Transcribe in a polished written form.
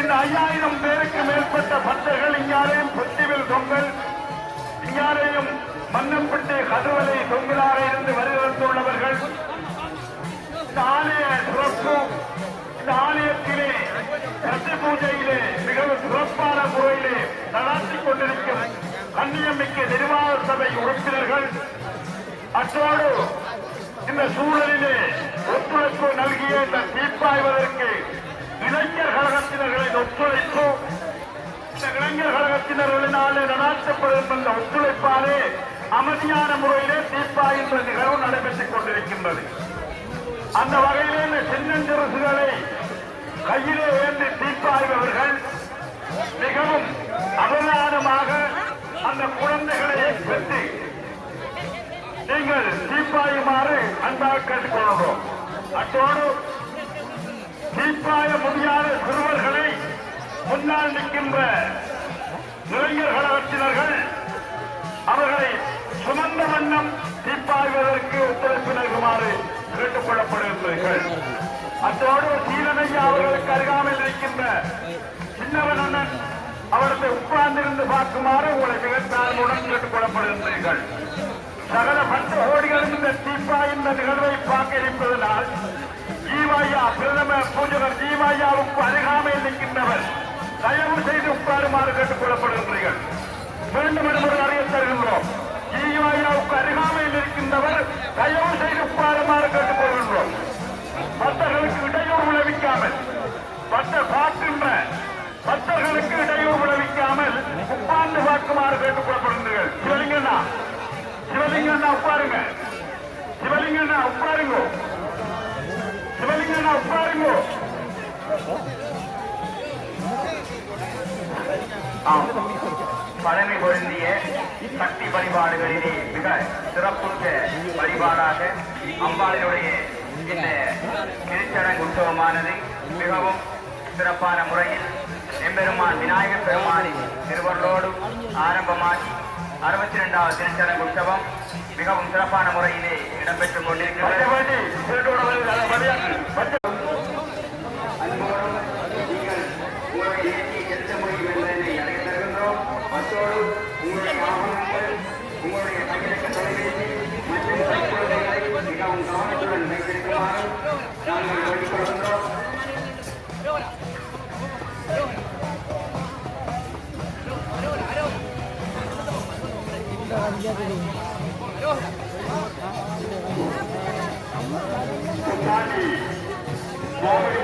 இந்த 5000 பேருக்கு மேற்பட்ட பக்தர்கள் இங்காரையும் புத்திவில் தொங்கல், இங்காரையும் மன்னம்பட்டி கடுவலை தொங்கிலாக இருந்து வருகிறந்துள்ளவர்கள். இந்த ஆலய சிறப்பு, இந்த ஆலயத்திலே சக்தி பூஜையிலே மிகவும் சிறப்பான முறையிலே நடாத்திக் கொண்டிருக்கும் கண்ணியமிக்க நிர்வாக சபை உறுப்பினர்கள், அத்தோடு இந்த சூழலிலே ஒத்துழைப்பு நல்கிய இந்த தீர்ப்பாய்வதற்கு இளைஞர் கழகத்தினர்களின் ஒத்துழைப்பு, இந்த இளைஞர் கழகத்தினர்களினாலே நடாத்தப்படும் இந்த ஒத்துழைப்பாலே அமைதியான முறையிலே தீர்ப்பாய்வு நிகழ்வு நடைபெற்றுக் கொண்டிருக்கின்றது. அந்த வகையிலே இந்த சின்னஞ்சிறுசுகளை கையிலே ஏந்தி தீர்ப்பாய்வர்கள் மிகவும் அவதானமாக அந்த குழந்தைகளை பெற்று நீங்கள் தீர்ப்பாயுமாறு அன்பாக கேட்டுக்கொள்கிறோம். அத்தோடு தீர்ப்பாய முடியாத சிறுவர்களை முன்னால் நிற்கின்ற இளைஞர் கழகத்தினர்கள் அவர்களை சுமந்த வண்ணம் தீர்ப்பாய்வதற்கு ஒத்துழைப்பு நல்குமாறு கேட்டுக் கொள்ளப்படுகின்றீர்கள். அத்தோடு சீரனையா அவர்களுக்கு அருகாமையில் இருக்கின்ற சின்னவன் அண்ணன் அவரது உட்கார்ந்திருந்து பார்க்குமாறு உங்களை மிக தாழ்வுடன் கேட்டுக் கொள்ளப்படுகின்றீர்கள். சகல 10 கோடிகளும் இந்த தீர்ப்பாய் இந்த நிகழ்வை பார்க்க இருப்பதனால் ஜீவாயா பிரதம பூஜகர் ஜீவாயாவுக்கு அருகாமையில் நிற்கின்றவர் தயவு செய்து உட்காருமாறு கேட்டுக் கொள்ளப்படுகின்றீர்கள். மீண்டும் ஒரு அறிய தருகின்றோம். ஜீவாயாவுக்கு அருகாமையில் இருக்கின்றவர் தயவு செய்து உட்காருமாறு கேட்டுக் கொள்கின்றோம். பக்தர்களுக்கு இடையூறு விளைவிக்காமல், பார்க்கின்ற பக்தர்களுக்கு இடையூறு விளைவிக்காமல் உட்கார்ந்து பார்க்குமாறு கேட்டுக் கொள்ளப்படுகின்றீர்கள். சிவலிங்கண்ணா, சிவலிங்கண்ணா உட்காருங்க. சிவலிங்கண்ணா உட்காருங்க. சிவலிங்கண்ணா உட்காருங்க. பழமை பொருந்திய சக்தி வழிபாடுகளிலே மிக சிறப்புற்ற வழிபாடாக அம்பாளினுடைய இந்த திருச்சடங்கு உற்சவமானது மிகவும் சிறப்பான முறையில் எம்பெருமான் விநாயகர் பெருமானின் திருவருளோடு ஆரம்பமாகி 62வது திருச்சடங்கு உற்சவம் மிகவும் சிறப்பான முறையிலே இடம்பெற்றுக் கொண்டிருக்கிறது. உங்களுடைய ஆவணங்கள், உங்களுடைய கையடக்க தொலைபேசி மற்றும் கைக்குழந்தைகளை மிகவும் கவனத்துடன் வைத்திருக்குமாறு நாங்கள் வேண்டிக்கொள்கின்றோம். கோவை